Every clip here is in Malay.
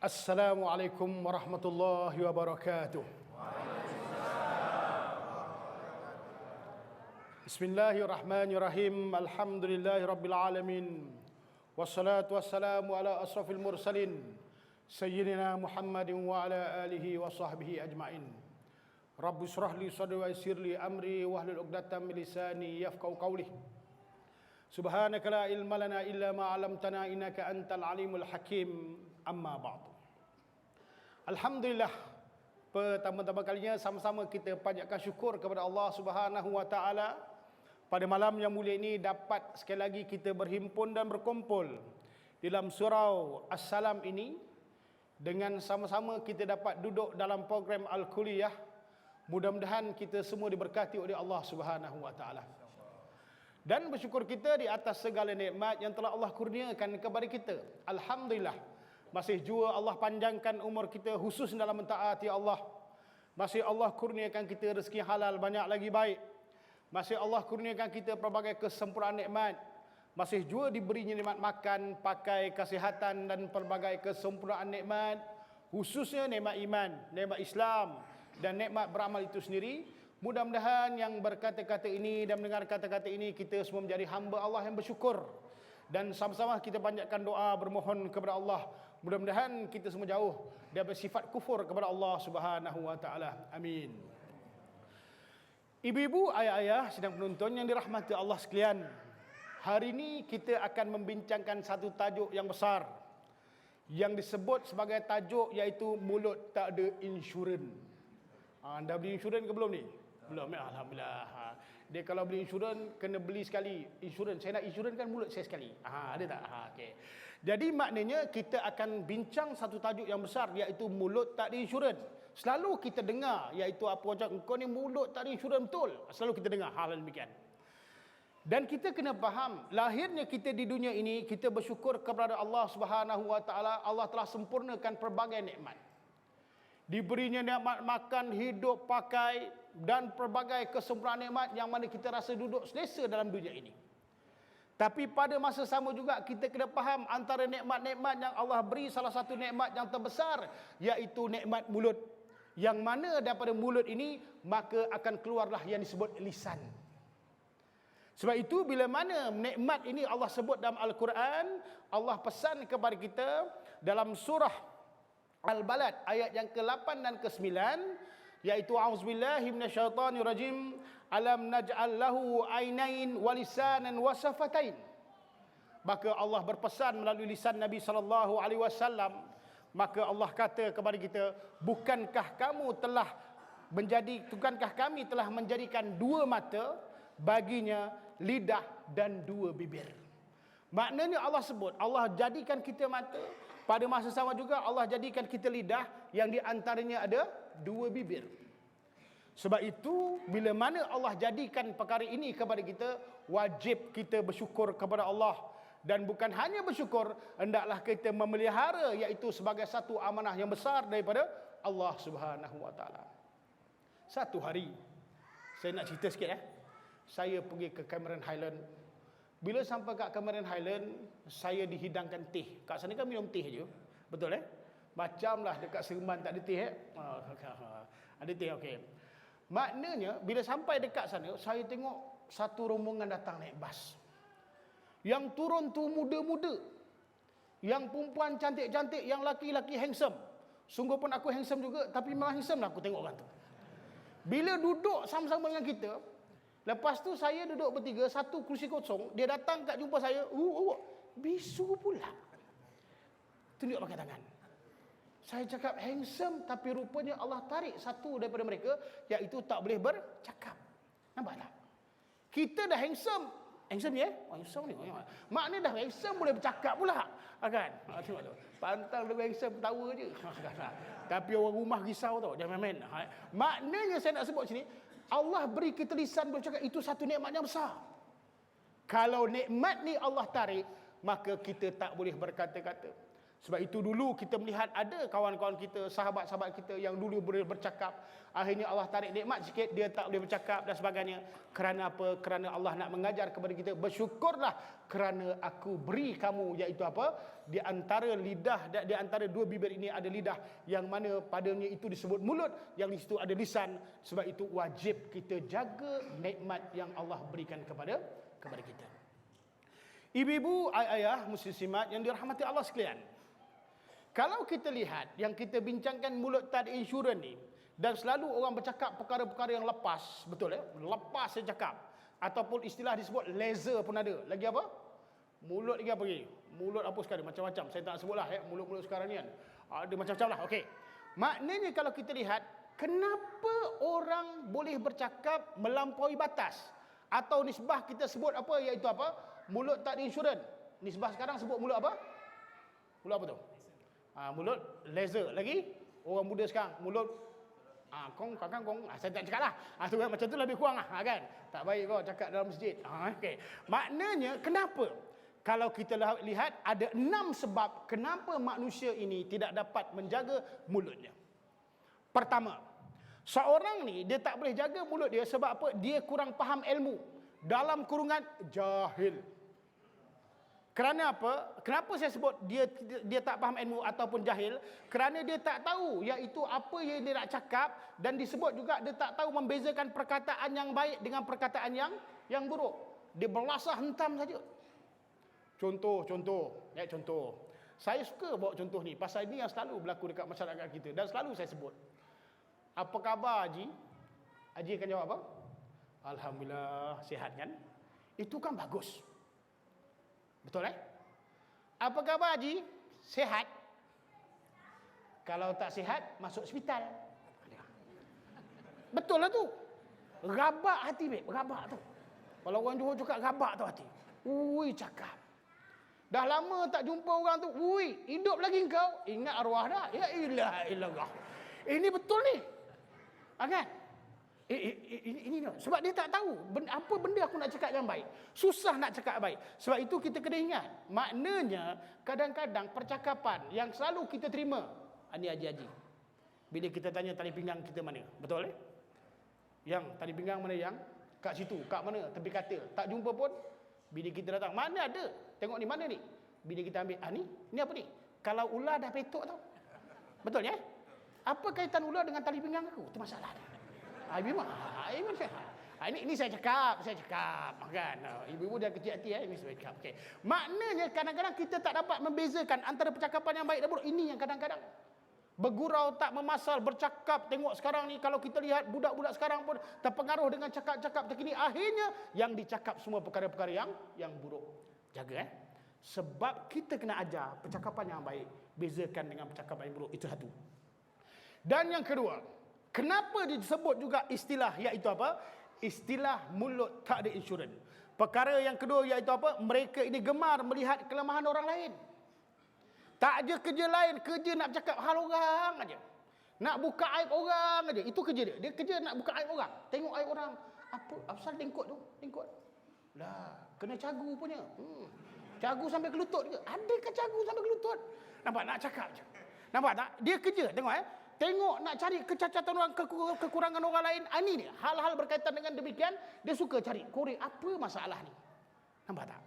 Assalamualaikum warahmatullahi wabarakatuh. Bismillahirrahmanirrahim. Alhamdulillahirabbil alamin. Wassalatu wassalamu ala asrafil mursalin sayyidina Muhammadin wa ala alihi wa sahbihi ajmain. Rabbi shrah li sadri wa yassir li amri wahlul 'uqdatam min lisani yafqahu qawli. Subhanaka la ilma lana illa ma 'allamtana innaka antal alimul hakim. Amma ba'du. Alhamdulillah, pertama-tama kalinya sama-sama kita panjatkan syukur kepada Allah Subhanahu wa taala pada malam yang mulia ini dapat sekali lagi kita berhimpun dan berkumpul dalam surau As-Salam ini dengan sama-sama kita dapat duduk dalam program Al-Kuliah. Mudah-mudahan kita semua diberkati oleh Allah Subhanahu wa taala. Dan bersyukur kita di atas segala nikmat yang telah Allah kurniakan kepada kita. Alhamdulillah. Masih jua Allah panjangkan umur kita khusus dalam mentaati Allah. Masih Allah kurniakan kita rezeki halal banyak lagi baik. Masih Allah kurniakan kita pelbagai kesempurnaan nikmat. Masih jua diberinya nikmat makan, pakai, kesihatan dan pelbagai kesempurnaan nikmat. Khususnya nikmat iman, nikmat Islam dan nikmat beramal itu sendiri. Mudah-mudahan yang berkata-kata ini dan mendengar kata-kata ini kita semua menjadi hamba Allah yang bersyukur. Dan sama-sama kita panjatkan doa bermohon kepada Allah. Mudah-mudahan kita semua jauh daripada sifat kufur kepada Allah Subhanahu wa taala. Amin. Ibu-ibu, ayah-ayah, sidang penonton yang dirahmati Allah sekalian. Hari ini kita akan membincangkan satu tajuk yang besar yang disebut sebagai tajuk iaitu mulut tak ada insurans. Anda beli insurans ke belum ni? Belum, ya, alhamdulillah. Dia kalau beli insurans kena beli sekali. Insurans, saya nak insurans kan mulut saya sekali. Ada tak? Okey. Jadi maknanya kita akan bincang satu tajuk yang besar iaitu mulut tak ada insurans. Selalu kita dengar iaitu apa macam engkau ni mulut tak ada insurans betul. Selalu kita dengar hal demikian. Dan kita kena faham, lahirnya kita di dunia ini kita bersyukur kepada Allah Subhanahu wa taala. Allah telah sempurnakan pelbagai nikmat. Diberinya nikmat makan, hidup, pakai dan pelbagai kesempurnaan nikmat yang mana kita rasa duduk selesa dalam dunia ini. Tapi pada masa sama juga kita kena faham antara nikmat-nikmat yang Allah beri, salah satu nikmat yang terbesar iaitu nikmat mulut. Yang mana daripada mulut ini maka akan keluarlah yang disebut lisan. Sebab itu bila mana nikmat ini Allah sebut dalam Al-Quran, Allah pesan kepada kita dalam surah Al-Balad ayat yang ke-8 dan ke-9 iaitu auzubillahi minasyaitonirrajim alam naj'al lahu ainain wa lisanan wa safatain. Maka Allah berpesan melalui lisan Nabi sallallahu alaihi wasallam, maka Allah kata kepada kita, bukankah kami telah menjadikan dua mata baginya, lidah dan dua bibir. Maknanya Allah sebut Allah jadikan kita mata, pada masa sama juga Allah jadikan kita lidah yang di antaranya ada dua bibir. Sebab itu bila mana Allah jadikan perkara ini kepada kita, wajib kita bersyukur kepada Allah. Dan bukan hanya bersyukur, hendaklah kita memelihara iaitu sebagai satu amanah yang besar daripada Allah Subhanahu wa taala. Satu hari saya nak cerita sikit saya pergi ke Cameron Highland. Bila sampai kat Cameron Highland, saya dihidangkan teh. Kat sana kan minum teh je. Betul Macamlah dekat Seremban tak ada teh Ada teh, okey. Maknanya bila sampai dekat sana, saya tengok satu rombongan datang naik bas. Yang turun tu muda-muda. Yang perempuan cantik-cantik, yang laki-laki handsome. Sungguh pun aku handsome juga, tapi memang handsome lah aku tengok orang tu. Bila duduk sama-sama dengan kita, lepas tu saya duduk bertiga, satu kursi kosong, dia datang kat jumpa saya, bisu pula. Tunjuk pakai tangan. Saya cakap handsome, tapi rupanya Allah tarik satu daripada mereka, iaitu tak boleh bercakap. Nampak tak? Kita dah handsome ni handsome ni. Maknanya dah handsome boleh bercakap pula. Kan? Tengok tu. Pantang lebih handsome ketawa je. Tapi orang rumah risau tau, jangan main-main. Maknanya saya nak sebut sini, Allah beri kita lisan bercakap, itu satu nikmat yang besar. Kalau nikmat ni Allah tarik, maka kita tak boleh berkata-kata. Sebab itu dulu kita melihat ada kawan-kawan kita, sahabat-sahabat kita yang dulu boleh bercakap, akhirnya Allah tarik nikmat sikit, dia tak boleh bercakap dan sebagainya. Kerana apa? Kerana Allah nak mengajar kepada kita, bersyukurlah kerana aku beri kamu, iaitu apa? Di antara lidah, di antara dua bibir ini ada lidah, yang mana padanya itu disebut mulut, yang di situ ada lisan. Sebab itu wajib kita jaga nikmat yang Allah berikan kepada kita. Ibu-ibu, ayah, muslimat yang dirahmati Allah sekalian, kalau kita lihat yang kita bincangkan mulut tak ada insurans ni, dan selalu orang bercakap perkara-perkara yang lepas, betul ya? Lepas saya cakap. Ataupun istilah disebut laser pun ada. Lagi apa? Mulut lagi apa lagi? Mulut apa sekali? Macam-macam. Saya tak sebutlah ya, mulut-mulut sekarang ni kan. Ada macam-macam lah. Okey. Maknanya kalau kita lihat, kenapa orang boleh bercakap melampaui batas? Atau nisbah kita sebut apa, iaitu apa? Mulut tak ada insurans. Nisbah sekarang sebut mulut apa? Mulut apa tu? Mulut laser. Lagi orang muda sekarang mulut kong kakang kong, saya tak cakap lah. Tu kan, macam tu lebih kurang lah kan. Tak baik kau cakap dalam masjid. Okey. Maknanya kenapa? Kalau kita lihat ada 6 sebab kenapa manusia ini tidak dapat menjaga mulutnya. Pertama, seorang ni dia tak boleh jaga mulut dia sebab apa? Dia kurang faham ilmu. Dalam kurungan jahil. Kerana apa? Kenapa saya sebut dia tak faham ilmu ataupun jahil? Kerana dia tak tahu iaitu apa yang dia nak cakap, dan disebut juga dia tak tahu membezakan perkataan yang baik dengan perkataan yang buruk. Dia berlasah hentam saja. Contoh. Saya suka bawa contoh ni pasal ini yang selalu berlaku dekat masyarakat kita dan selalu saya sebut. Apa khabar Haji? Haji akan jawab apa? Alhamdulillah, sihat kan? Itu kan bagus. Betul Apa khabar Haji? Sihat? Kalau tak sihat, masuk hospital. Betul lah tu. Rabak hati, babe. Rabak tu. Kalau orang Johor cakap rabak tu hati. Ui, cakap. Dah lama tak jumpa orang tu. Ui, hidup lagi engkau? Ingat arwah dah. Ya ilah ilallah. Ini betul ni. Kan? Ini sebab dia tak tahu apa benda aku nak cakap yang baik. Susah nak cakap baik. Sebab itu kita kena ingat, maknanya kadang-kadang percakapan yang selalu kita terima, ini haji-haji, bila kita tanya tali pinggang kita mana, betul yang tali pinggang mana, yang kat situ, kat mana, tepi katil, tak jumpa pun. Bila kita datang, mana ada, tengok ni, mana ni, bila kita ambil, ni apa ni, kalau ular dah petok tau, betul ya? Apa kaitan ular dengan tali pinggang aku? Itu masalah dia. Ini saya cakap kan. Ibu-ibu dah kecil hati ini saya cakap. Okey. Maknanya kadang-kadang kita tak dapat membezakan antara percakapan yang baik dan buruk. Ini yang kadang-kadang bergurau tak memasal, bercakap. Tengok sekarang ni kalau kita lihat budak-budak sekarang pun terpengaruh dengan cakap-cakap terkini. Akhirnya yang dicakap semua perkara-perkara yang buruk. Jaga sebab kita kena ajar percakapan yang baik, bezakan dengan percakapan yang buruk. Itu satu. Dan yang kedua, kenapa disebut juga istilah iaitu apa? Istilah mulut tak ada insurans. Perkara yang kedua iaitu apa? Mereka ini gemar melihat kelemahan orang lain. Tak ada kerja lain, kerja nak cakap hal orang aja. Nak buka aib orang aja. Itu kerja dia. Dia kerja nak buka aib orang. Tengok aib orang. Apa asal lengkot tu? Lengkot. Lah, kena cagu punya. Cagu sampai ke lutut juga. Adakah cagu sampai ke lutut? Nampak nak cakap je. Nampak tak? Dia kerja, tengok Tengok nak cari kecacatan orang, kekurangan orang lain. Ini dia. Hal-hal berkaitan dengan demikian, dia suka cari korek apa masalah ni. Nampak tak?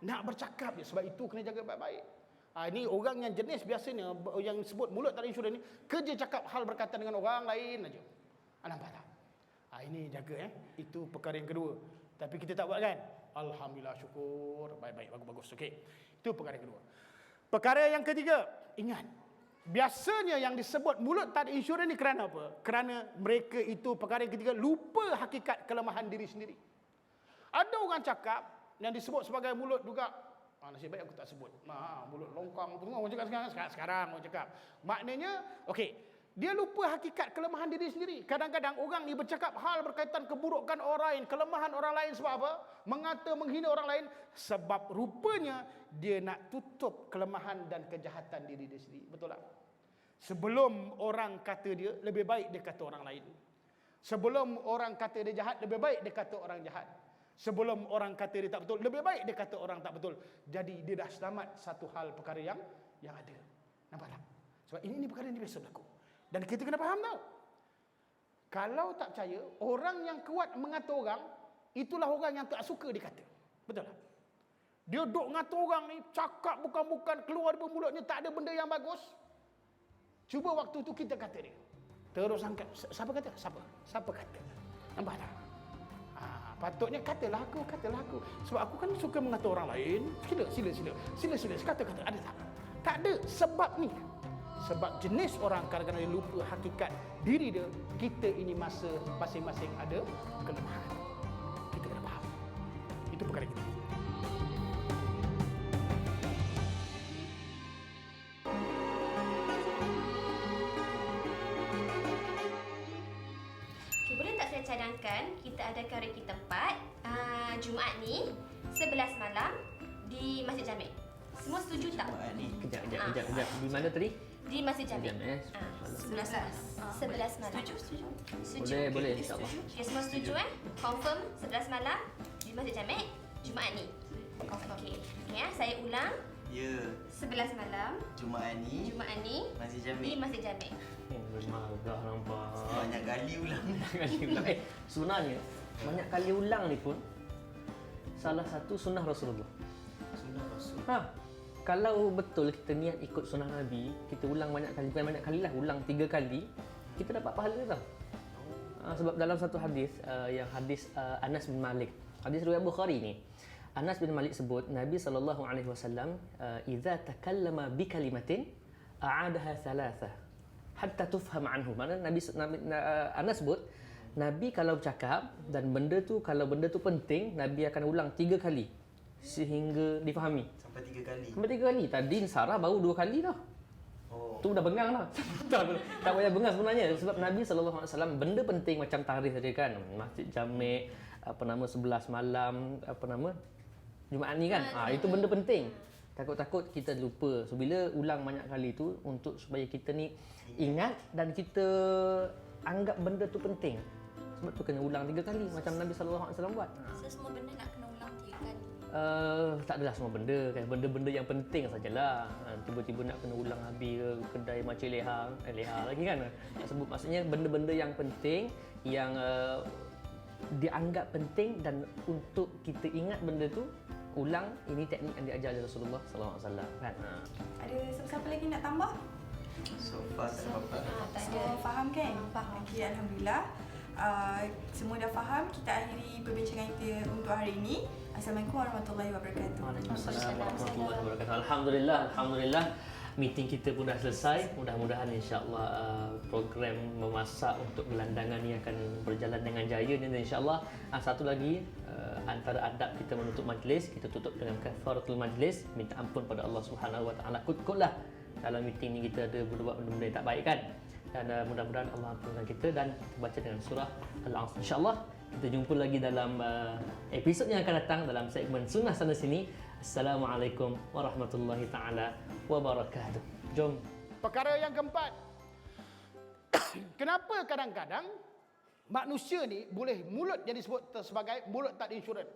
Nak bercakap je. Sebab itu kena jaga baik-baik. Ini orang yang jenis biasanya, yang sebut mulut tak ada insurans ni, kerja cakap hal berkaitan dengan orang lain aja. Nampak tak? Ini jaga Itu perkara yang kedua. Tapi kita tak buat kan? Alhamdulillah, syukur. Baik-baik, bagus-bagus. Okey. Itu perkara yang kedua. Perkara yang ketiga, ingat. Biasanya yang disebut mulut tak ada insurans ni kerana apa? Kerana mereka itu, perkara yang ketiga, lupa hakikat kelemahan diri sendiri. Ada orang cakap yang disebut sebagai mulut juga. Nasib baik aku tak sebut. Mulut longkang tu semua orang cakap sekarang orang cakap. Maknanya, okey, dia lupa hakikat kelemahan diri sendiri. Kadang-kadang orang ni bercakap hal berkaitan keburukan orang lain, kelemahan orang lain sebab apa? Mengata, menghina orang lain sebab rupanya dia nak tutup kelemahan dan kejahatan diri dia sendiri. Betul tak? Sebelum orang kata dia, lebih baik dia kata orang lain. Sebelum orang kata dia jahat, lebih baik dia kata orang jahat. Sebelum orang kata dia tak betul, lebih baik dia kata orang tak betul. Jadi dia dah selamat satu hal perkara yang ada. Nampak tak? Sebab ini perkara yang biasa berlaku. Dan kita kena faham tau. Kalau tak percaya, orang yang kuat mengata orang, itulah orang yang tak suka dikata. Betul tak? Dia duk ngata orang ni, cakap bukan-bukan, keluar dari mulutnya tak ada benda yang bagus. Cuba waktu tu kita kata dia. Terus angkat. Siapa kata? Siapa kata? Nampak tak? Patutnya katalah aku. Sebab aku kan suka mengata orang lain. Sila. Kata. Ada tak? Tak ada. Sebab ni. Sebab jenis orang kadang-kadang dia lupa hakikat diri dia. Kita ini masa masing-masing ada kelemahan. Kita kena faham. Itu perkara kita. Boleh tak saya cadangkan kita adakan reki tempat Jumaat ni 11 malam di Masjid Jamek. Semua setuju tak? Jumaat ni. Kejap. Di mana tadi? Di Masjid Jamek. 11 malam. Setuju. Boleh insya-Allah. Okay, semua setuju Confirm 11 malam di Masjid Jamek Jumaat ni. Okey. Ya, saya ulang. Ya. 11 malam Jumaat ni Masjid di Jamek. Masjid Jamek. Bermagah nampak. Banyak kali ulang. Kali ulang. Sebenarnya banyak kali ulang ni pun salah satu sunnah Rasulullah. Sunnah Rasul. Kalau betul kita niat ikut sunnah Nabi, kita ulang banyak kali, bukan banyak kali lah, ulang 3 kali, kita dapat pahala tau. Sebab dalam satu hadis, yang hadis Anas bin Malik, hadis riwayat Bukhari ni, Anas bin Malik sebut Nabi SAW idza takallama bi kalimatin a'adaha thalatha hatta tufham anhu. Maknanya Anas sebut Nabi kalau bercakap dan kalau benda tu penting, Nabi akan ulang 3 kali sehingga difahami. Sampai 3 kali. Sampai 3 kali. Tadi Sarah baru 2 kali dah. Oh. Tu dah bengang dah. tak payah bengang sebenarnya. Sebab Nabi SAW benda penting macam tarikh tadi kan. Masjid Jamek, 11 malam, Jumaat ni kan. Itu benda penting. Takut-takut kita lupa. So bila ulang banyak kali tu untuk supaya kita ni ingat dan kita anggap benda tu penting. Sebab tu kena ulang 3 kali macam Nabi SAW buat. So semua benda nak kena ulang 3 kali. Tak adalah semua benda kan, benda-benda yang penting sajalah. Tiba-tiba nak kena ulang habis ke kedai macam leha lagi kan. Nak sebut maksudnya benda-benda yang penting yang dianggap penting dan untuk kita ingat benda tu ulang. Ini teknik yang diajar oleh Rasulullah sallallahu alaihi wasallam kan. Ada siapa lagi nak tambah? So far tak apa. Semua faham kan? Faham. Okey, alhamdulillah. Semua dah faham. Kita akhiri perbincangan kita untuk hari ini. Assalamualaikum warahmatullahi wabarakatuh. Waalaikumsalam warahmatullahi wabarakatuh. Alhamdulillah meeting kita pun dah selesai. Mudah-mudahan insya-Allah program memasak untuk gelandangan ni akan berjalan dengan jaya dan insya-Allah satu lagi antara adab kita menutup majlis, kita tutup dengan kafaratul majlis, minta ampun pada Allah Subhanahu Wa Taala. Kut-kutlah dalam meeting ni kita ada buat benda-benda yang tak baik kan. Dan mudah-mudahan Allah ampunkan kita dan kita baca dengan surah Al-Asr. Insya-Allah kita jumpa lagi dalam episod yang akan datang dalam segmen Sunnah Sana Sini. Assalamualaikum warahmatullahi taala wabarakatuh. Jom. Perkara yang keempat. Kenapa kadang-kadang manusia ni boleh mulut yang disebut sebagai mulut tak diinsurans,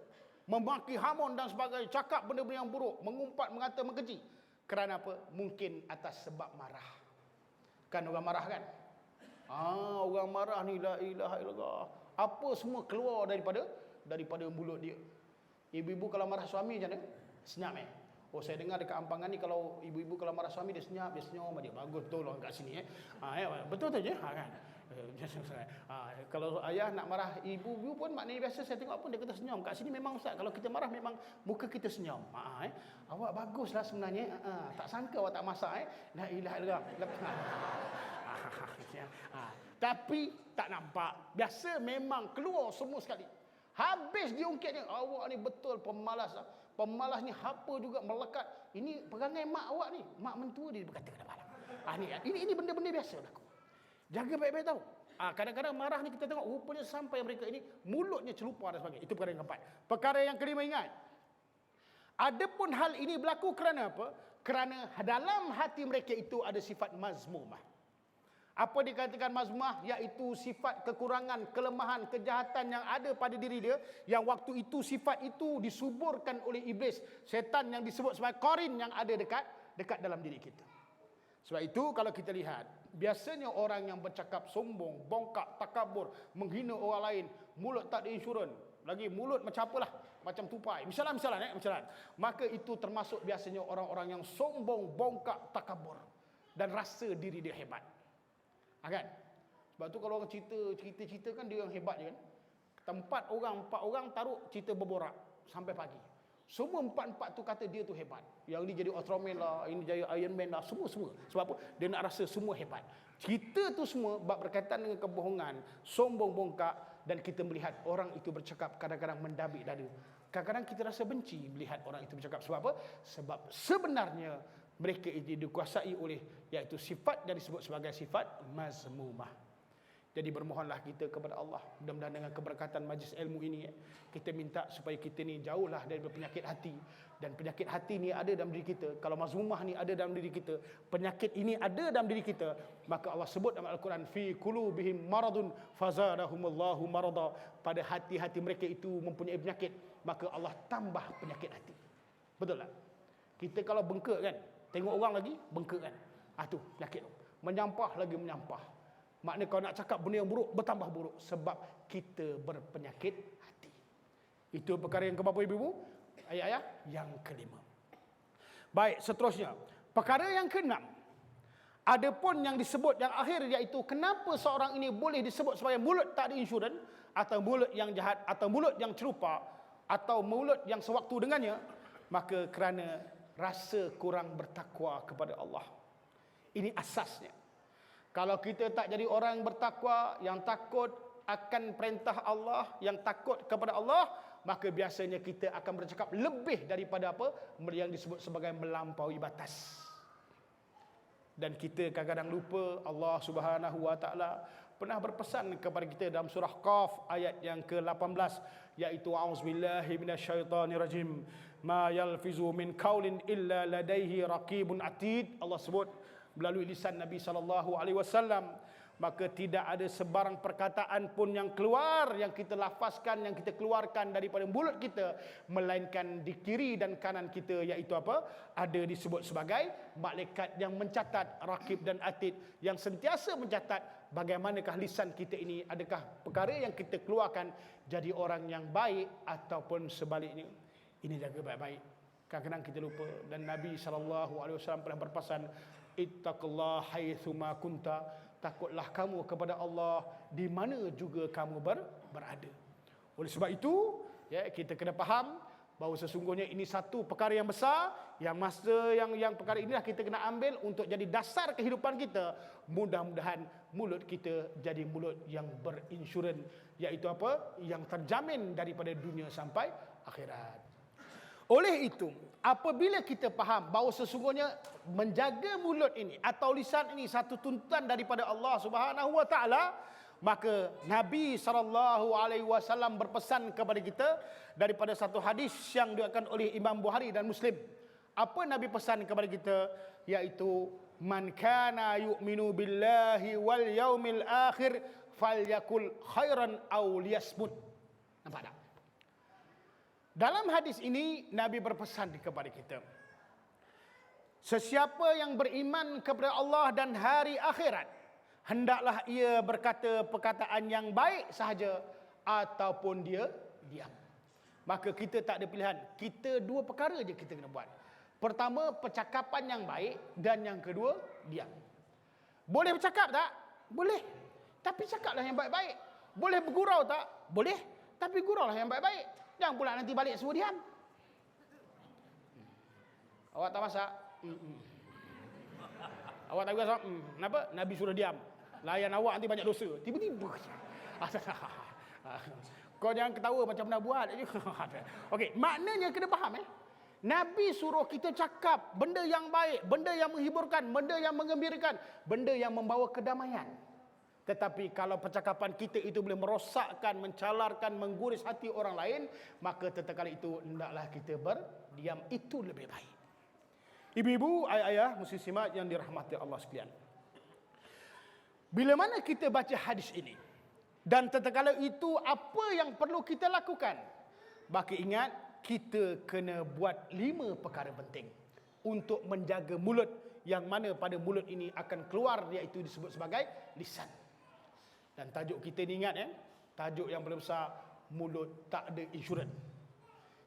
memaki hamun dan sebagainya, cakap benda-benda yang buruk, mengumpat, mengata, mengkeji. Kerana apa? Mungkin atas sebab marah. Kan orang marah kan? Orang marah ni la ilaha illallah. Apa semua keluar daripada mulut dia. Ibu-ibu kalau marah suami macam mana? Senyap saya dengar dekat Ampangan ni kalau ibu-ibu kalau marah suami dia senyum dia. Bagus betul orang kat sini betul tu je kan. Kalau ayah nak marah ibu pun maknanya biasa saya tengok pun dia kata senyum. Kat sini memang ustaz kalau kita marah memang muka kita senyum. Awak baguslah sebenarnya. Tak sangka awak tak masak La ilaha illallah. Tapi tak nampak. Biasa memang keluar semua sekali. Habis diungkitnya, awak ni betul pemalas. Pemalas ni apa juga melekat. Ini perangai mak awak ni. Mak mentua dia berkata kat malam. Ini benda-benda biasa berlaku. Jaga baik-baik tahu. Kadang-kadang marah ni kita tengok rupanya sampai mereka ini mulutnya celupar dan sebagainya. Itu perkara yang keempat. Perkara yang kelima ingat. Adapun hal ini berlaku kerana apa? Kerana dalam hati mereka itu ada sifat mazmumah. Apa dikatakan mazmumah? Iaitu sifat kekurangan, kelemahan, kejahatan yang ada pada diri dia. Yang waktu itu sifat itu disuburkan oleh iblis. Setan yang disebut sebagai korin yang ada dekat dalam diri kita. Sebab itu kalau kita lihat, biasanya orang yang bercakap sombong, bongkak, takabur, menghina orang lain, mulut tak ada insurans, lagi mulut macam apalah, macam tupai. Misalan, maka itu termasuk biasanya orang-orang yang sombong, bongkak, takabur dan rasa diri dia hebat. Kan? Sebab tu kalau orang cerita kan dia yang hebat je kan. Empat orang taruh cerita berborak sampai pagi. Semua empat tu kata dia tu hebat. Yang ni jadi Ultraman lah, ini jadi Iron Man lah, semua. Sebab apa? Dia nak rasa semua hebat. Cerita tu semua berkaitan dengan kebohongan, sombong, bongkak, dan kita melihat orang itu bercakap kadang-kadang mendabik dada. Kadang-kadang kita rasa benci melihat orang itu bercakap. Sebab apa? Sebab sebenarnya mereka itu dikuasai oleh, iaitu sifat yang disebut sebagai sifat mazmumah. Jadi bermohonlah kita kepada Allah, mudah-mudahan dengan keberkatan majlis ilmu ini, kita minta supaya kita ni jauhlah dari penyakit hati. Dan penyakit hati ni ada dalam diri kita. Kalau mazmumah ni ada dalam diri kita, penyakit ini ada dalam diri kita, maka Allah sebut dalam Al-Quran, fi qulubihim maradun fazadahumullahu marada. Pada hati-hati mereka itu mempunyai penyakit, maka Allah tambah penyakit hati. Betul tak? Kita kalau bengkak kan, tengok orang lagi bengkak kan, tu penyakit tu. Menyampah lagi menyampah. Maknanya kalau nak cakap benda yang buruk, bertambah buruk. Sebab kita berpenyakit hati. Itu perkara yang keberapa ibu-ibu? Ayat-ayat yang kelima. Baik, seterusnya. Perkara yang keenam. Adapun yang disebut yang akhir, iaitu kenapa seorang ini boleh disebut sebagai mulut tak ada insurans, atau mulut yang jahat, atau mulut yang cerupa, atau mulut yang sewaktu dengannya, maka kerana rasa kurang bertakwa kepada Allah. Ini asasnya. Kalau kita tak jadi orang yang bertakwa, yang takut akan perintah Allah, yang takut kepada Allah, maka biasanya kita akan bercakap lebih daripada apa yang disebut sebagai melampaui batas. Dan kita kadang-kadang lupa Allah Subhanahu wa taala pernah berpesan kepada kita dalam surah Qaf ayat yang ke-18, iaitu a'udzubillahi minasyaitonirrajim, ma yalfizu min qaulin illa ladaihi raqibun atid. Allah sebut melalui lisan Nabi SAW, maka tidak ada sebarang perkataan pun yang keluar, yang kita lafazkan, yang kita keluarkan daripada mulut kita, melainkan di kiri dan kanan kita, iaitu apa? Ada disebut sebagai malaikat yang mencatat, raqib dan atid, yang sentiasa mencatat bagaimanakah lisan kita ini, adakah perkara yang kita keluarkan jadi orang yang baik ataupun sebaliknya. Ini jaga baik-baik. Kadang-kadang kita lupa, dan Nabi SAW pernah berpesan, ittaqullah haitsuma kunta, takutlah kamu kepada Allah di mana juga kamu berada. Oleh sebab itu, ya, kita kena faham bahawa sesungguhnya ini satu perkara yang besar, yang perkara inilah kita kena ambil untuk jadi dasar kehidupan kita. Mudah-mudahan mulut kita jadi mulut yang berinsurans, iaitu apa? Yang terjamin daripada dunia sampai akhirat. Oleh itu, apabila kita faham bahawa sesungguhnya menjaga mulut ini atau lisan ini satu tuntutan daripada Allah Subhanahu wa taala, maka Nabi SAW berpesan kepada kita daripada satu hadis yang diriwayatkan oleh Imam Bukhari dan Muslim. Apa Nabi pesan kepada kita? Iaitu, man kana yu'minu billahi wal yaumil akhir falyakul khairan aw liyasmut. Nampak tak? Dalam hadis ini, Nabi berpesan kepada kita, sesiapa yang beriman kepada Allah dan hari akhirat, hendaklah ia berkata perkataan yang baik sahaja ataupun dia diam. Maka kita tak ada pilihan. Kita dua perkara je kita kena buat. Pertama, percakapan yang baik, dan yang kedua, diam. Boleh bercakap tak? Boleh. Tapi cakaplah yang baik-baik. Boleh bergurau tak? Boleh. Tapi guraulah yang baik-baik. Jangan pula nanti balik semua diam. Awak tak masak? Awak tak masak? Kenapa? Nabi suruh diam. Layan awak nanti banyak dosa. Tiba-tiba. Kau jangan ketawa macam pernah buat. Okey, maknanya kena faham Nabi suruh kita cakap benda yang baik, benda yang menghiburkan, benda yang menggembirakan, benda yang membawa kedamaian. Tetapi kalau percakapan kita itu boleh merosakkan, mencalarkan, mengguris hati orang lain, maka tatkala itu hendaklah kita berdiam. Itu lebih baik. Ibu-ibu, ayah-ayah, muslimat yang dirahmati Allah sekalian. Bila mana kita baca hadis ini, dan tatkala itu apa yang perlu kita lakukan, maka ingat, kita kena buat 5 perkara penting untuk menjaga mulut yang mana pada mulut ini akan keluar, iaitu disebut sebagai lisan. Dan tajuk kita ni ingat tajuk yang paling besar, mulut tak ada insurans.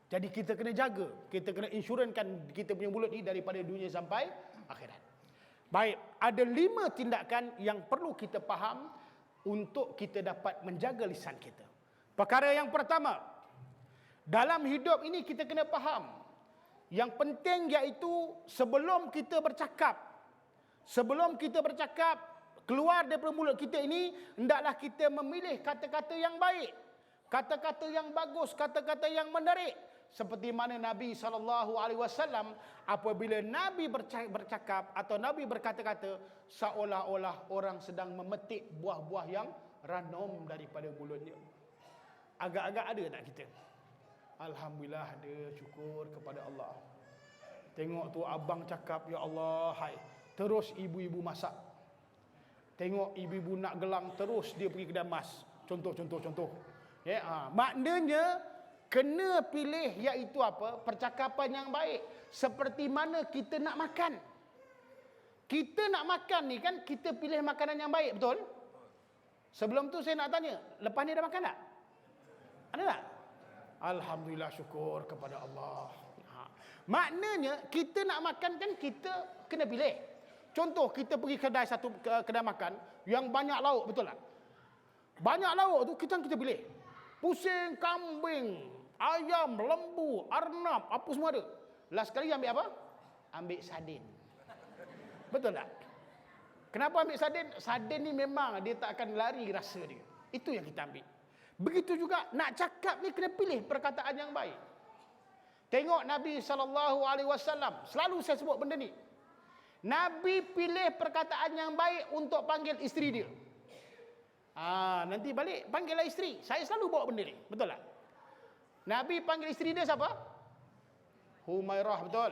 Jadi kita kena jaga, kita kena insurankan kita punya mulut ni daripada dunia sampai akhirat. Baik, ada 5 tindakan yang perlu kita faham untuk kita dapat menjaga lisan kita. Perkara yang pertama, dalam hidup ini kita kena faham, yang penting iaitu sebelum kita bercakap, keluar daripada mulut kita ini, hendaklah kita memilih kata-kata yang baik, kata-kata yang bagus, kata-kata yang menarik. Seperti mana Nabi SAW, apabila Nabi bercakap atau Nabi berkata-kata, seolah-olah orang sedang memetik buah-buah yang ranom daripada mulutnya. Agak-agak ada tak kita? Alhamdulillah ada, syukur kepada Allah. Tengok tu abang cakap, ya Allah, hai. Terus ibu-ibu masak. Tengok ibu-ibu nak gelang, terus dia pergi kedai emas. Contoh. Maknanya kena pilih iaitu apa? Percakapan yang baik. Seperti mana kita nak makan. Kita nak makan ni kan, kita pilih makanan yang baik, betul? Sebelum tu saya nak tanya, lepas ni dah makan tak? Ada tak? Alhamdulillah, syukur kepada Allah. Maknanya kita nak makan kan, kita kena pilih. Contoh, kita pergi kedai makan yang banyak lauk, betul tak? Banyak lauk tu kita pilih. Pusing kambing, ayam, lembu, arnab, apa semua ada. Last kali ambil apa? Ambil sardin. Betul tak? Kenapa ambil sardin? Sardin ni memang dia tak akan lari rasa dia. Itu yang kita ambil. Begitu juga nak cakap ni kena pilih perkataan yang baik. Tengok Nabi SAW, selalu saya sebut benda ni. Nabi pilih perkataan yang baik untuk panggil isteri dia. Nanti balik panggillah isteri. Saya selalu bawa benda ni, betul tak? Nabi panggil isteri dia siapa? Humairah, betul.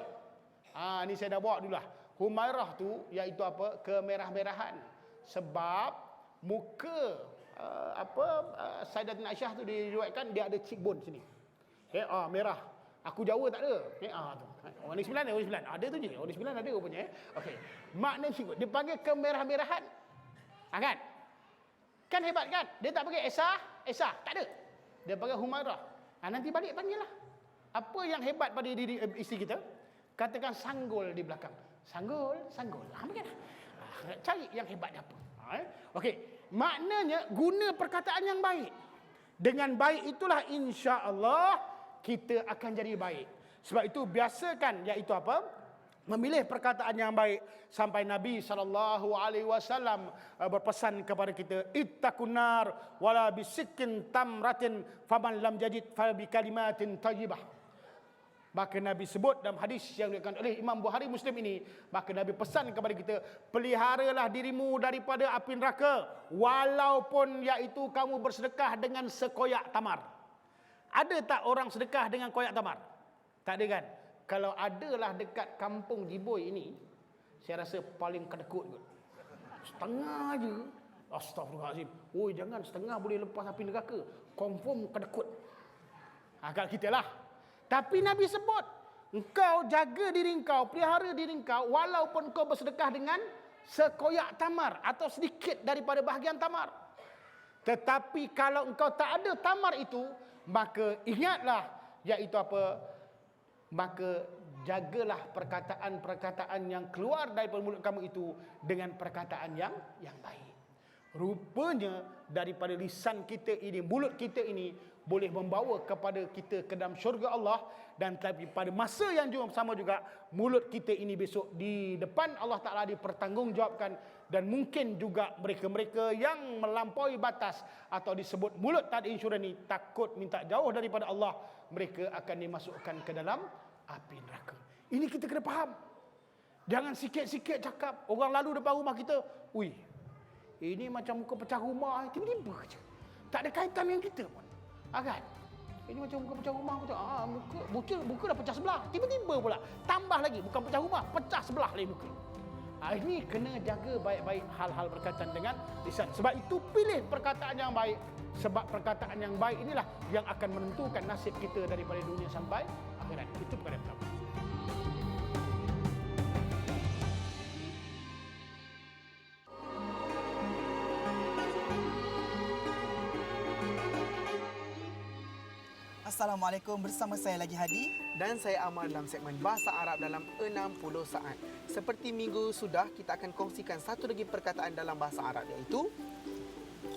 Ni saya dah bawa dulu lah. Humairah tu iaitu apa? Kemerah-merahan. Sebab muka Sayyidatina Aisyah tu diriwayatkan dia ada cheekbone sini. Merah. Aku Jawa tak ada. Orang ni 9 ada, orang 9. Ada tu je. Orang 9 ada rupanya. Okey. Makna cheekbone. Dia panggil kemerah-merahan. Kan? Kan hebat kan? Dia tak panggil Esah. Tak ada. Dia panggil Humairah. Nanti balik panggil lah. Apa yang hebat pada diri isteri kita? Katakan sanggul di belakang. Sanggul. Panggil lah. Cari yang hebat dia apa. Okey. Maknanya guna perkataan yang baik. Dengan baik itulah insya-Allah kita akan jadi baik. Sebab itu biasakan iaitu apa? Memilih perkataan yang baik, sampai Nabi SAW berpesan kepada kita, ittaqunar wala bisikkin tamratin faman lam yajid fa bi kalimatin thayyibah. Maka Nabi sebut dalam hadis yang diriwayatkan oleh Imam Bukhari Muslim ini, maka Nabi pesan kepada kita, peliharalah dirimu daripada api neraka walaupun iaitu kamu bersedekah dengan sekoyak tamar. Ada tak orang sedekah dengan koyak tamar? Tak ada kan? Kalau adalah dekat kampung Jiboi ini, saya rasa paling kedekut kot. Setengah je. Astaghfirullahaladzim. Oi, jangan setengah boleh lepas api neraka. Confirm kedekut. Kalau kita lah. Tapi Nabi sebut, engkau jaga diri engkau, pelihara diri engkau, walaupun kau bersedekah dengan sekoyak tamar atau sedikit daripada bahagian tamar. Tetapi kalau engkau tak ada tamar itu, maka ingatlah, iaitu apa? Maka jagalah perkataan-perkataan yang keluar daripada mulut kamu itu dengan perkataan yang baik. Rupanya daripada lisan kita ini, mulut kita ini boleh membawa kepada kita ke dalam syurga Allah, dan tapi pada masa yang sama juga mulut kita ini besok di depan Allah Ta'ala dipertanggungjawabkan, dan mungkin juga mereka-mereka yang melampaui batas atau disebut mulut tak ada insurans ni takut minta jauh daripada Allah, mereka akan dimasukkan ke dalam api neraka. Ini kita kena faham. Jangan sikit-sikit cakap. Orang lalu depan rumah kita, ui, ini macam muka pecah rumah, tiba-tiba je. Tak ada kaitan dengan kita pun. Kan? Ini macam muka pecah rumah, muka dah pecah sebelah. Tiba-tiba pula tambah lagi, bukan pecah rumah, pecah sebelah lagi muka. Ini kena jaga baik-baik hal-hal berkaitan dengan lisan. Sebab itu pilih perkataan yang baik. Sebab perkataan yang baik inilah yang akan menentukan nasib kita daripada dunia sampai akhirat. Itu perkara pertama. Assalamualaikum, bersama saya lagi Hadi. Dan saya Amal dalam segmen Bahasa Arab dalam 60 saat. Seperti minggu sudah, kita akan kongsikan satu lagi perkataan dalam bahasa Arab, iaitu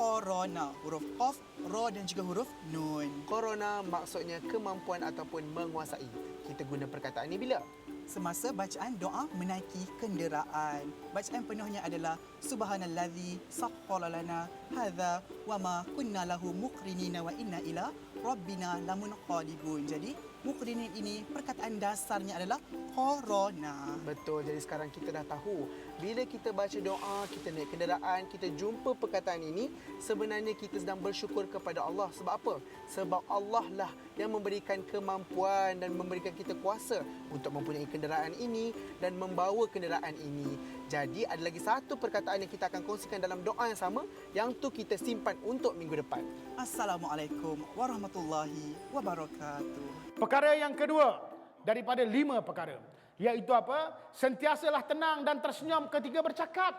Corona, huruf Qaf, Ra dan juga huruf Nun. corona, maksudnya kemampuan ataupun menguasai. Kita guna perkataan ini bila? Semasa bacaan doa menaiki kenderaan. Bacaan penuhnya adalah Subhanallazi sakhkhara lana hadza wa ma kunna lahu muqrinina wa inna ila rabbina lamunqalibun. Jadi muqrinin ini perkataan dasarnya adalah corona. Betul, jadi sekarang kita dah tahu. Bila kita baca doa, kita naik kenderaan, kita jumpa perkataan ini, sebenarnya kita sedang bersyukur kepada Allah. Sebab apa? Sebab Allah lah yang memberikan kemampuan dan memberikan kita kuasa untuk mempunyai kenderaan ini dan membawa kenderaan ini. Jadi ada lagi satu perkataan yang kita akan kongsikan dalam doa yang sama, yang tu kita simpan untuk minggu depan. Assalamualaikum warahmatullahi wabarakatuh. Perkara yang kedua daripada 5 perkara, iaitu apa? Sentiasalah tenang dan tersenyum ketika bercakap.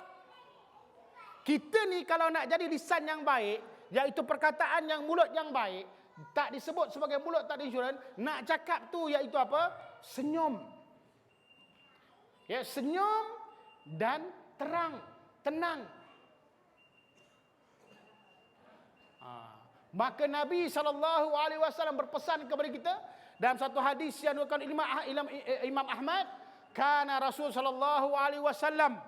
Kita ni kalau nak jadi lisan yang baik, iaitu perkataan yang mulut yang baik, tak disebut sebagai mulut tak ada insurans, nak cakap tu iaitu apa? Senyum. Ya, senyum dan tenang. Maka Nabi SAW berpesan kepada kita dalam satu hadis yang diriwayatkan Imam Ahmad, kana Rasul sallallahu alaihi wasallam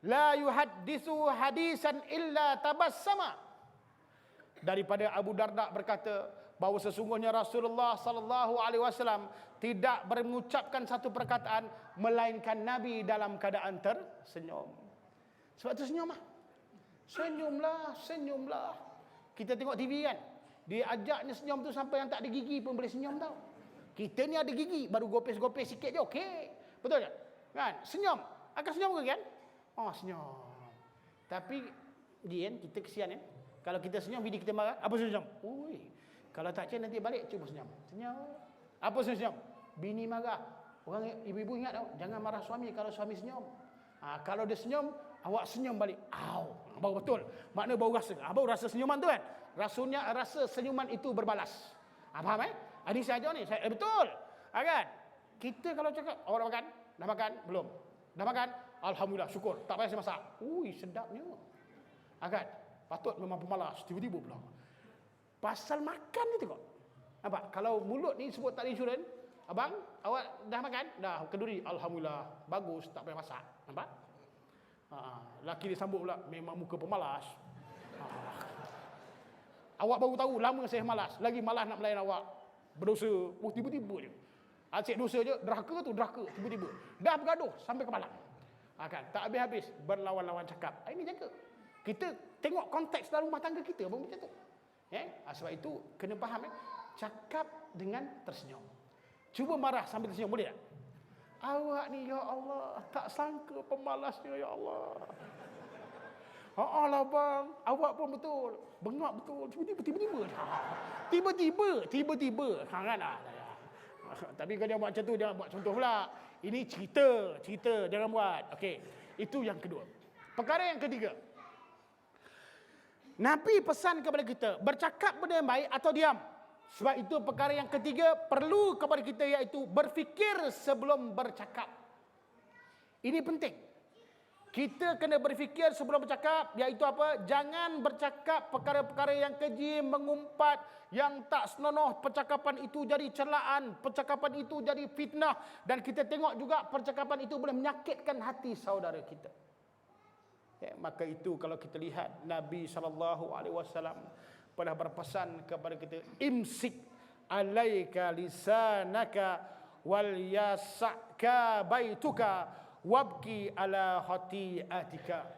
la yuhaddithu hadisan illa tabassama. Daripada Abu Darda berkata bahawa sesungguhnya Rasulullah sallallahu alaihi wasallam tidak mengucapkan satu perkataan melainkan Nabi dalam keadaan tersenyum. Sebab tu senyumlah. Senyumlah. Kita tengok TV kan, dia ajaknya senyum tu sampai yang tak ada gigi pun boleh senyum tau. Kita ni ada gigi, baru gopes-gopes sikit je okey. Betul tak? Kan? Senyum. Akan senyum ke kan? Oh, senyum. Tapi Dian, kita kesian kan? Kalau kita senyum, bini kita marah, apa senyum? Oi. Kalau tak cek nanti balik cuba senyum. Senyum. Apa senyum? Bini marah. Orang ibu-ibu ingat tau, jangan marah suami kalau suami senyum. Kalau dia senyum, awak senyum balik. Au. Baru betul. Makna baru rasa. Baru rasa senyuman tu kan? Rasa senyuman itu berbalas. Faham Ini saya ajar ni. Betul. Kan? Kita kalau cakap, awak dah makan? Dah makan? Belum. Dah makan? Alhamdulillah, syukur. Tak payah saya masak. Ui, sedapnya. Kan? Patut memang pemalas. Tiba-tiba pula. Pasal makan ni tengok. Nampak? Kalau mulut ni sebut tak ada insurans, abang, awak dah makan? Dah, kenduri. Alhamdulillah. Bagus, tak payah masak. Nampak? Laki dia sambut pula, memang muka pemalas. Awak baru tahu, lama saya malas. Lagi malas nak melayan awak. Berdosa. Tiba-tiba je. Asyik dosa je, derhaka tu, derhaka. Tiba-tiba. Dah bergaduh sampai ke malam. Kan? Tak habis-habis. Berlawan-lawan cakap. Ini jaga. Kita tengok konteks dalam rumah tangga kita pun macam tu. Sebab itu, kena faham. Cakap dengan tersenyum. Cuba marah sambil tersenyum, boleh tak? Awak ni, ya Allah, tak sangka pemalasnya, ya Allah. Alah bang, awak pun betul. Bengak betul. Tiba-tiba. Kan? Tapi kalau dia buat macam tu, jangan buat contoh pula. Ini cerita, jangan buat. Okey, itu yang kedua. Perkara yang ketiga. Nabi pesan kepada kita, bercakap benda yang baik atau diam. Sebab itu perkara yang ketiga perlu kepada kita, iaitu berfikir sebelum bercakap. Ini penting. Kita kena berfikir sebelum bercakap, iaitu apa? Jangan bercakap perkara-perkara yang keji, mengumpat, yang tak senonoh. Percakapan itu jadi celaan, percakapan itu jadi fitnah. Dan kita tengok juga percakapan itu boleh menyakitkan hati saudara kita. Maka itu kalau kita lihat Nabi SAW pernah berpesan kepada kita, imsik alaika lisanaka wal yasaka baituka wabki ala khati'atika.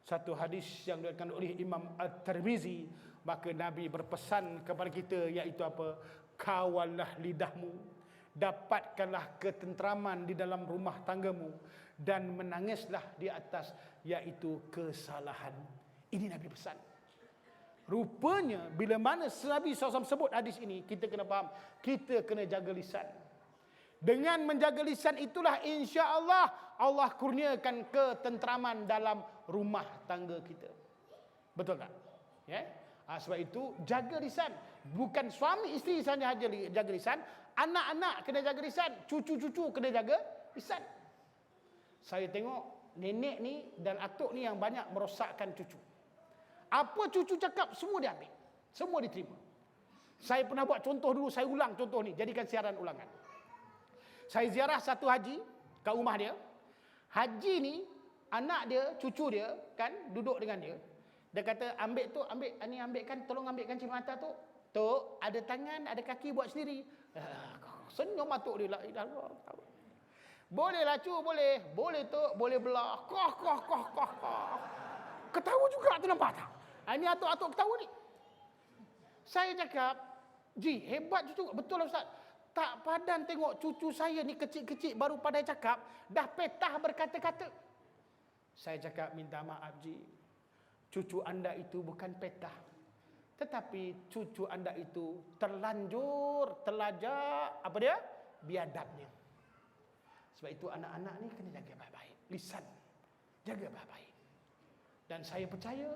Satu hadis yang diriwayatkan oleh Imam At-Tirmizi. Maka Nabi berpesan kepada kita, iaitu apa? Kawallah lidahmu, dapatkanlah ketenteraman di dalam rumah tanggamu, dan menangislah di atas, iaitu kesalahan. Ini Nabi pesan. Rupanya bila mana Nabi SAW sebut hadis ini, kita kena faham, kita kena jaga lisan. Dengan menjaga lisan itulah insya-Allah Allah kurniakan ketenteraman dalam rumah tangga kita. Betul tak? Sebab itu jaga lisan. Bukan suami isteri saja jaga lisan, anak-anak kena jaga lisan, cucu-cucu kena jaga lisan. Saya tengok nenek ni dan atuk ni yang banyak merosakkan cucu. Apa cucu cakap semua dia ambil. Semua diterima. Saya pernah buat contoh dulu, saya ulang contoh ni, jadikan siaran ulangan. Saya ziarah satu haji kat rumah dia. Haji ni, anak dia, cucu dia kan duduk dengan dia. Dia kata, ambilkan, tolong ambilkan cermin mata tu. Tok, ada tangan, ada kaki, buat sendiri. Senyum atuk dia. Boleh lah cu, boleh. Boleh tok, boleh belah. Koh. Ketawa juga tu, nampak tak? Ini atuk-atuk ketawa ni. Saya cakap, Ji, hebat cucu. Betul lah Ustaz. Tak padan tengok cucu saya ni kecil-kecil baru pandai cakap, dah petah berkata-kata. Saya cakap, minta maaf Ji. Cucu anda itu bukan petah. Tetapi cucu anda itu terlanjur, terlajak, apa dia? Biadabnya. Sebab itu anak-anak ni kena jaga baik-baik. Lisan. Jaga baik-baik. Dan saya percaya,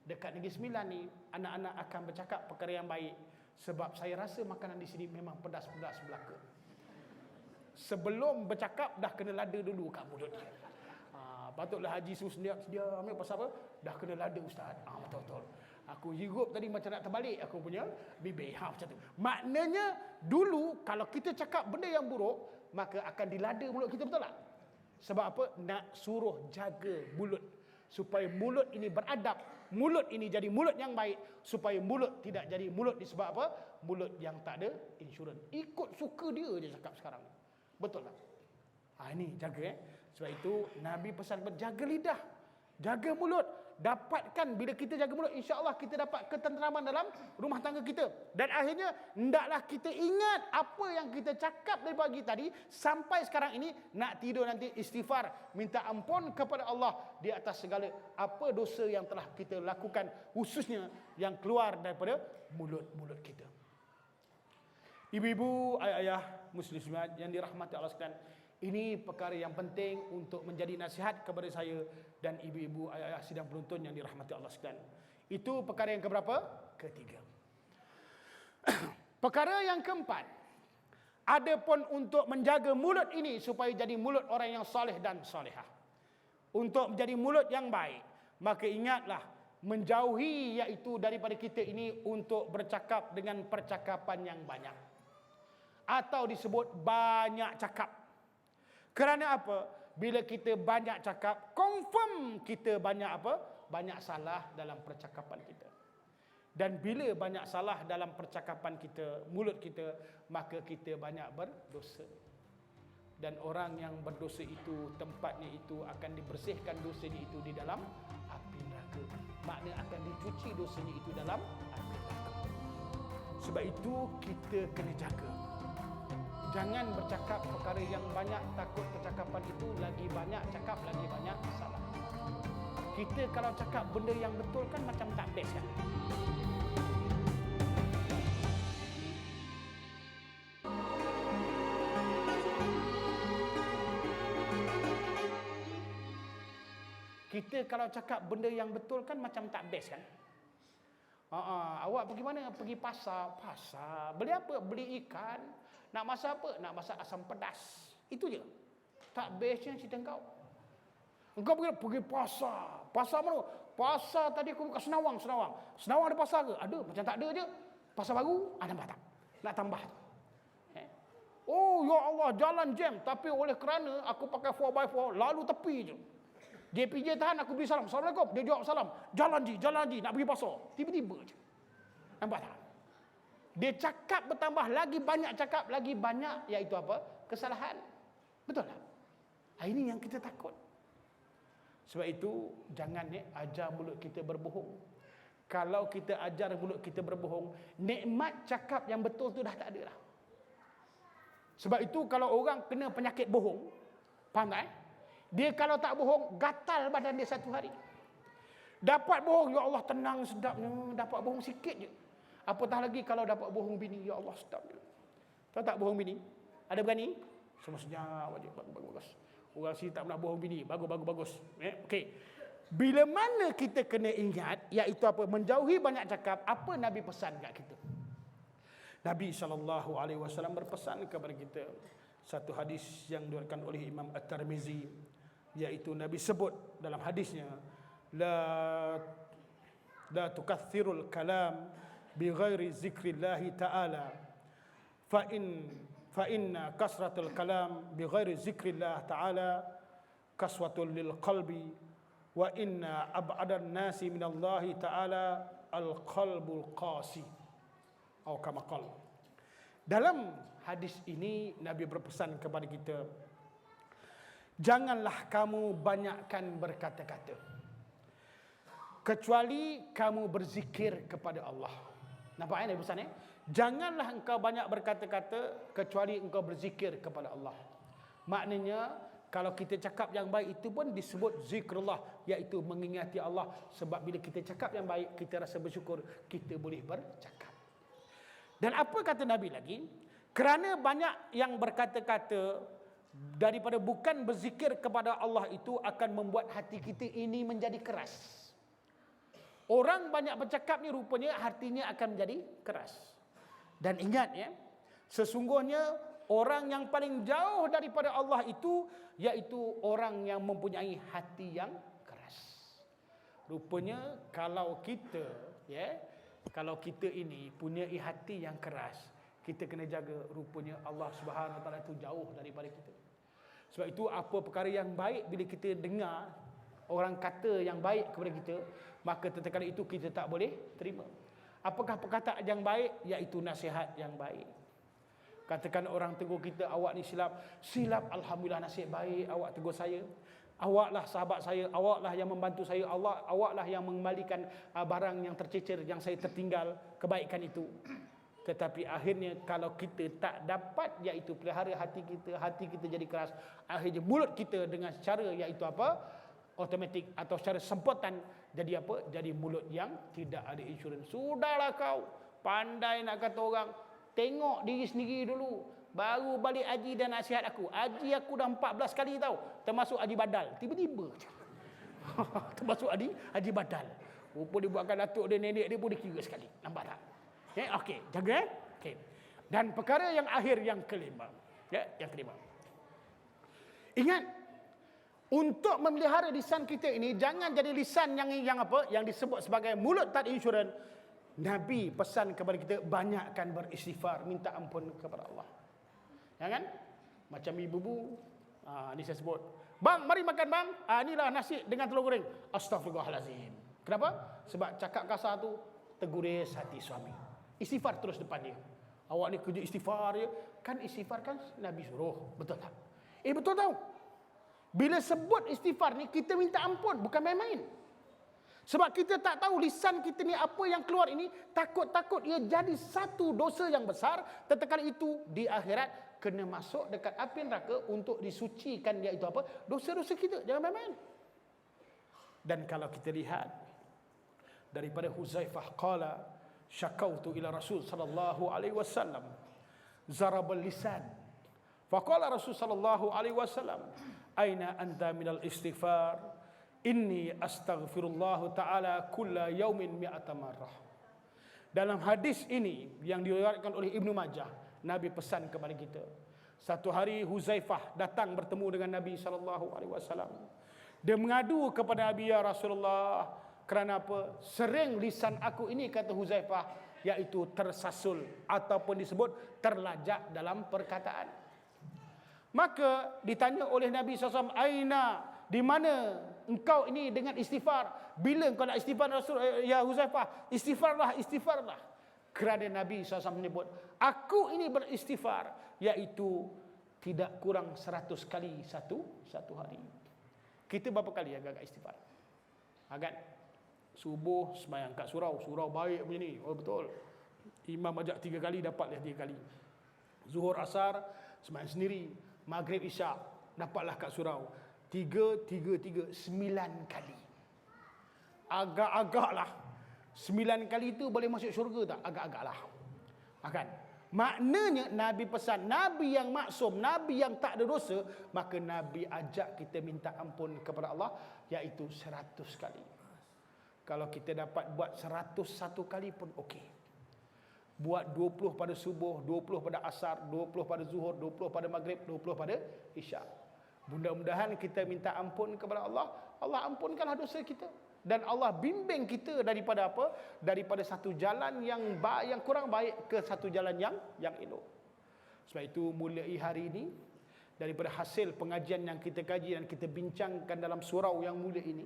dekat Negeri Sembilan ni, anak-anak akan bercakap perkara yang baik. Sebab saya rasa makanan di sini memang pedas-pedas belaka. Sebelum bercakap, dah kena lada dulu kat mulut dia. Patutlah Haji suruh sedia ambil pasal apa? Dah kena lada Ustaz. Betul-betul. Aku hirup tadi macam nak terbalik aku punya bibir. Macam tu. Maknanya dulu kalau kita cakap benda yang buruk, maka akan dilada mulut kita, betul tak? Sebab apa? Nak suruh jaga mulut. Supaya mulut ini beradab. Mulut ini jadi mulut yang baik. Supaya mulut tidak jadi mulut disebab apa? Mulut yang tak ada insurans. Ikut suka dia je cakap sekarang. Betul tak? Ini jaga Sebab itu Nabi pesan berjaga lidah, jaga mulut. Dapatkan bila kita jaga mulut, insya-Allah kita dapat ketenteraman dalam rumah tangga kita. Dan akhirnya hendaklah kita ingat apa yang kita cakap dari pagi tadi sampai sekarang ini, nak tidur nanti istighfar, minta ampun kepada Allah di atas segala apa dosa yang telah kita lakukan, khususnya yang keluar daripada mulut-mulut kita. Ibu-ibu, ayah-ayah muslimat yang dirahmati Allah sekalian, ini perkara yang penting untuk menjadi nasihat kepada saya dan ibu-ibu, ayah-ayah sidang penonton yang dirahmati Allah sekalian. Itu perkara yang keberapa? Ketiga. Perkara yang keempat, adapun untuk menjaga mulut ini supaya jadi mulut orang yang saleh dan salihah, untuk menjadi mulut yang baik, maka ingatlah menjauhi iaitu daripada kita ini untuk bercakap dengan percakapan yang banyak, atau disebut banyak cakap. Kerana apa? Bila kita banyak cakap, confirm kita banyak apa? Banyak salah dalam percakapan kita. Dan bila banyak salah dalam percakapan kita, mulut kita, maka kita banyak berdosa. Dan orang yang berdosa itu, tempatnya itu akan dibersihkan dosanya itu di dalam api neraka. Maknanya akan dicuci dosanya itu dalam api neraka. Sebab itu kita kena jaga. Jangan bercakap perkara yang banyak, takut percakapan itu lagi banyak cakap, lagi banyak salah. Kita kalau cakap benda yang betul kan macam tak best kan? Kita kalau cakap benda yang betul kan macam tak best kan? Awak pergi mana? Pergi pasar. Pasar. Beli apa? Beli ikan. Nak masak apa? Nak masak asam pedas. Itu je. Tak bestnya cerita kau. Engkau pergi pasar. Pasar mana? Pasar tadi aku buka Senawang. Senawang ada pasar ke? Ada. Macam tak ada je. Pasar baru, nampak tak? Nak tambah. Oh ya Allah, jalan jam. Tapi oleh kerana aku pakai 4x4, lalu tepi je. JPJ tahan, aku beri salam. Assalamualaikum. Dia jawab salam. Jalan ji. Nak pergi pasar. Tiba-tiba je. Nampak tak? Dia cakap bertambah, lagi banyak cakap, lagi banyak, iaitu apa? Kesalahan. Betul tak? Ini yang kita takut. Sebab itu, jangan ajar mulut kita berbohong. Kalau kita ajar mulut kita berbohong, nikmat cakap yang betul tu dah tak ada dah. Sebab itu, kalau orang kena penyakit bohong, faham tak? Dia kalau tak bohong, gatal badan dia satu hari. Dapat bohong, ya Allah tenang sedapnya. Dapat bohong sikit je. Apatah lagi kalau dapat bohong bini, ya Allah sedapnya. Tahu tak bohong bini? Ada berani? Semua senyap wajib, bagus. Orang sini tak pernah bohong bini. Bagus. Okey. Bila mana kita kena ingat, iaitu apa? Menjauhi banyak cakap. Apa Nabi pesan kat kita? Nabi SAW berpesan kepada kita satu hadis yang diriwayatkan oleh Imam At-Tirmizi, iaitu Nabi sebut dalam hadisnya, la tukaththirul kalam bighairi zikrillahi ta'ala fa inna kasratul kalam bighairi zikrillah ta'ala kaswatul lil qalbi wa inna ab'adan nasi minallahi ta'ala al-qalbul qasi atau kama qala. Dalam hadis ini Nabi berpesan kepada kita, janganlah kamu banyakkan berkata-kata kecuali kamu berzikir kepada Allah. Nampak Nabi pesan janganlah engkau banyak berkata-kata kecuali engkau berzikir kepada Allah. Maknanya kalau kita cakap yang baik itu pun disebut zikrullah, iaitu mengingati Allah. Sebab bila kita cakap yang baik, kita rasa bersyukur, kita boleh bercakap. Dan apa kata Nabi lagi? Kerana banyak yang berkata-kata daripada bukan berzikir kepada Allah itu akan membuat hati kita ini menjadi keras. Orang banyak bercakap ni rupanya hatinya akan menjadi keras. Dan ingat sesungguhnya orang yang paling jauh daripada Allah itu iaitu orang yang mempunyai hati yang keras. Rupanya kalau kita ini punya hati yang keras, kita kena jaga. Rupanya Allah Subhanahu Wa Taala itu jauh daripada kita. Sebab itu apa perkara yang baik bila kita dengar orang kata yang baik kepada kita, maka tatkala itu kita tak boleh terima. Apakah perkataan yang baik? Iaitu nasihat yang baik. Katakan orang tegur kita, awak ni silap, alhamdulillah nasihat baik awak tegur saya. Awaklah sahabat saya, awaklah yang membantu saya, awaklah yang mengembalikan barang yang tercecer, yang saya tertinggal, kebaikan itu. Tetapi akhirnya kalau kita tak dapat iaitu pelihara hati kita jadi keras, akhirnya mulut kita dengan cara iaitu apa? Automatik atau secara sempotan jadi apa? Jadi mulut yang tidak ada insurans. Sudahlah kau pandai nak kata orang, tengok diri sendiri dulu. Baru balik haji dan nasihat aku. Haji aku dah 14 kali tau. Termasuk haji badal. Tiba-tiba termasuk haji badal. Rupa dia buatkan datuk dia, nenek dia pun dia kira sekali. Nampak tak? Okey, jaga okey. Dan perkara yang akhir yang kelima. Yang kelima. Ingat, untuk memelihara lisan kita ini jangan jadi lisan yang apa? Yang disebut sebagai mulut tak insurans. Nabi pesan kepada kita banyakkan beristighfar, minta ampun kepada Allah. Ya kan? Macam ibu-ibu, ni saya sebut, bang, mari makan bang. Inilah nasi dengan telur goreng. Astaghfirullahalazim. Kenapa? Sebab cakap kasar tu terguris hati suami. Istighfar terus depan dia. Awak ni kerja istighfar je. Kan istighfar kan Nabi suruh. Betul tak? Betul tau. Bila sebut istighfar ni, kita minta ampun, bukan main-main. Sebab kita tak tahu lisan kita ni apa yang keluar ini, takut-takut ia jadi satu dosa yang besar. Tatkala itu di akhirat kena masuk dekat api neraka untuk disucikan, iaitu apa? Dosa-dosa kita. Jangan main-main. Dan kalau kita lihat daripada Huzaifah qala syakautu ila Rasul sallallahu alaihi wasallam zarabal lisan. Faqala Rasul sallallahu alaihi wasallam, aina anta minal istighfar? Inni astaghfirullah ta'ala kulla yaumin mi'ata marrah. Dalam hadis ini yang diriwayatkan oleh Ibnu Majah, Nabi pesan kepada kita. Satu hari Huzaifah datang bertemu dengan Nabi SAW. Dia mengadu kepada Nabi, ya Rasulullah, kerana apa? Sering lisan aku ini, kata Huzaifah, iaitu tersasul ataupun disebut terlajak dalam perkataan. Maka ditanya oleh Nabi SAW, aina, di mana engkau ini dengan istighfar? Bila engkau nak istighfar Rasul, ya Huzaifah, istighfarlah. Kerana Nabi SAW menyebut, aku ini beristighfar, iaitu tidak kurang 100 kali satu hari. Kita berapa kali agak-agak istighfar? Agak subuh sembahyang kat surau baik punya ni. Oh betul. Imam ajak 3 kali, dapatlah 3 kali. Zuhur asar sembahyang sendiri. Maghrib isyak dapatlah kat surau. 3, 9 kali. Agak-agak lah. 9 kali itu boleh masuk syurga tak? Agak-agak lah. Akan. Maknanya Nabi pesan, Nabi yang maksum, Nabi yang tak ada dosa, maka Nabi ajak kita minta ampun kepada Allah, iaitu 100 kali. Kalau kita dapat buat 101 kali pun okey. Buat 20 pada subuh, 20 pada asar, 20 pada zuhur, 20 pada maghrib, 20 pada isyak. Mudah-mudahan kita minta ampun kepada Allah, Allah ampunkanlah dosa kita. Dan Allah bimbing kita daripada apa? Daripada satu jalan yang kurang baik ke satu jalan yang elok. Sebab itu mulai hari ini, daripada hasil pengajian yang kita kaji dan kita bincangkan dalam surau yang mulia ini,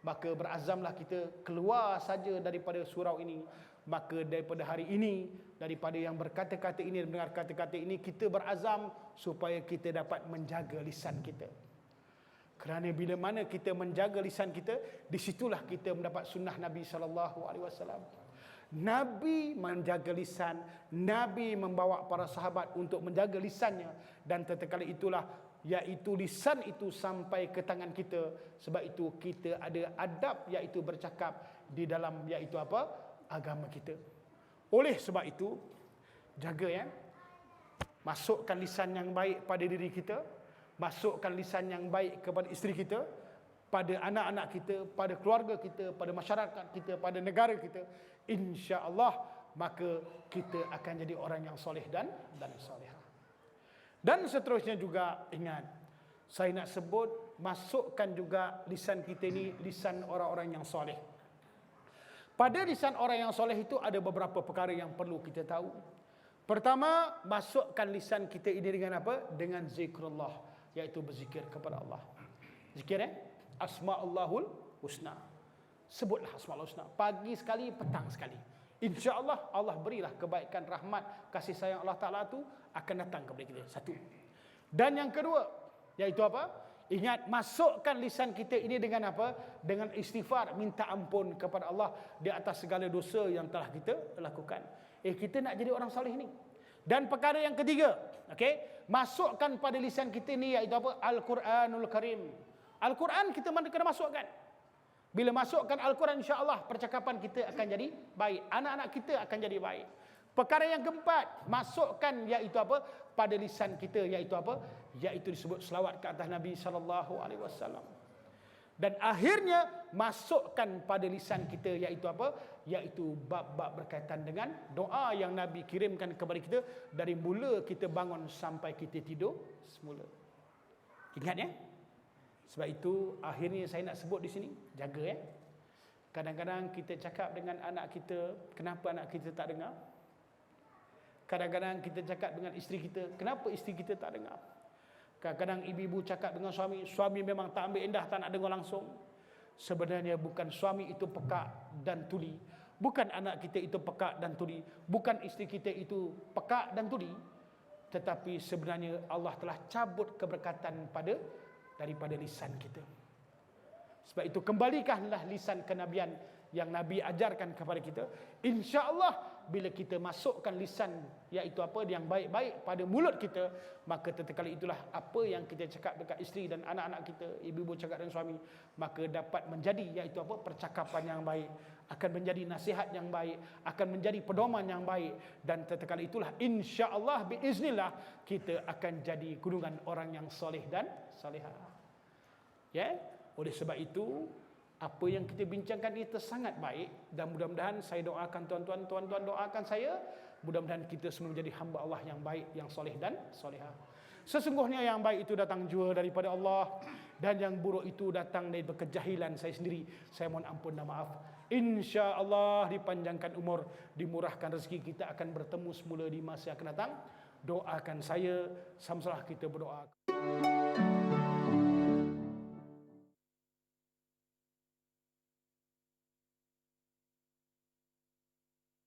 maka berazamlah kita keluar saja daripada surau ini. Maka daripada hari ini, daripada yang berkata-kata ini, mendengar kata-kata ini, kita berazam supaya kita dapat menjaga lisan kita. Kerana bila mana kita menjaga lisan kita, di situlah kita mendapat sunnah Nabi SAW. Nabi menjaga lisan, Nabi membawa para sahabat untuk menjaga lisannya, dan tatkala itulah, iaitu lisan itu sampai ke tangan kita. Sebab itu kita ada adab, iaitu bercakap di dalam, iaitu apa? Agama kita. Oleh sebab itu, jaga ya. Masukkan lisan yang baik pada diri kita, masukkan lisan yang baik kepada isteri kita, pada anak-anak kita, pada keluarga kita, pada masyarakat kita, pada negara kita. Insya-Allah maka kita akan jadi orang yang soleh dan solehah. Dan seterusnya juga ingat, saya nak sebut, masukkan juga lisan kita ini lisan orang-orang yang soleh. Pada lisan orang yang soleh itu ada beberapa perkara yang perlu kita tahu. Pertama, masukkan lisan kita ini dengan apa? Dengan zikrullah, iaitu berzikir kepada Allah. Zikir Asma'ullahul Husna. Sebutlah Asma'ullahul Husna pagi sekali, petang sekali. InsyaAllah Allah berilah kebaikan, rahmat, kasih sayang Allah Ta'ala itu akan datang kepada kita. Satu. Dan yang kedua, iaitu apa? Ingat, masukkan lisan kita ini dengan apa? Dengan istighfar, minta ampun kepada Allah di atas segala dosa yang telah kita lakukan. Kita nak jadi orang soleh ni. Dan perkara yang ketiga, okey, masukkan pada lisan kita ni, iaitu apa? Al-Quranul Karim. Al-Quran kita kena masukkan. Bila masukkan Al-Quran, insya-Allah percakapan kita akan jadi baik, anak-anak kita akan jadi baik. Perkara yang keempat, masukkan iaitu apa? Pada lisan kita, iaitu apa? Iaitu disebut selawat ke atas Nabi SAW. Dan akhirnya masukkan pada lisan kita, iaitu apa? Iaitu bab-bab berkaitan dengan doa yang Nabi kirimkan kepada kita dari mula kita bangun sampai kita tidur semula. Ingat ya? Sebab itu akhirnya saya nak sebut di sini, jaga ya. Kadang-kadang kita cakap dengan anak kita, kenapa anak kita tak dengar? Kadang-kadang kita cakap dengan isteri kita, kenapa isteri kita tak dengar? Kadang-kadang ibu-ibu cakap dengan suami, suami memang tak ambil indah, tak nak dengar langsung. Sebenarnya bukan suami itu pekak dan tuli, bukan anak kita itu pekak dan tuli, bukan isteri kita itu pekak dan tuli, tetapi sebenarnya Allah telah cabut keberkatan daripada lisan kita. Sebab itu kembalikanlah lisan kenabian yang Nabi ajarkan kepada kita. InsyaAllah bila kita masukkan lisan, iaitu apa, yang baik-baik pada mulut kita, maka tatkala itulah apa yang kita cakap dekat isteri dan anak-anak kita, ibu-ibu cakap dengan suami, maka dapat menjadi, iaitu apa, percakapan yang baik, akan menjadi nasihat yang baik, akan menjadi pedoman yang baik. Dan tatkala itulah insya-Allah biiznillah kita akan jadi golongan orang yang soleh dan solehah. Ya, oleh sebab itu apa yang kita bincangkan itu sangat baik, dan mudah-mudahan saya doakan tuan-tuan doakan saya, mudah-mudahan kita semua menjadi hamba Allah yang baik, yang soleh dan solehah. Sesungguhnya yang baik itu datang jua daripada Allah, dan yang buruk itu datang dari kejahilan saya sendiri. Saya mohon ampun dan maaf. Insya-Allah dipanjangkan umur, dimurahkan rezeki, kita akan bertemu semula di masa yang akan datang. Doakan saya, sama-sama kita berdoa.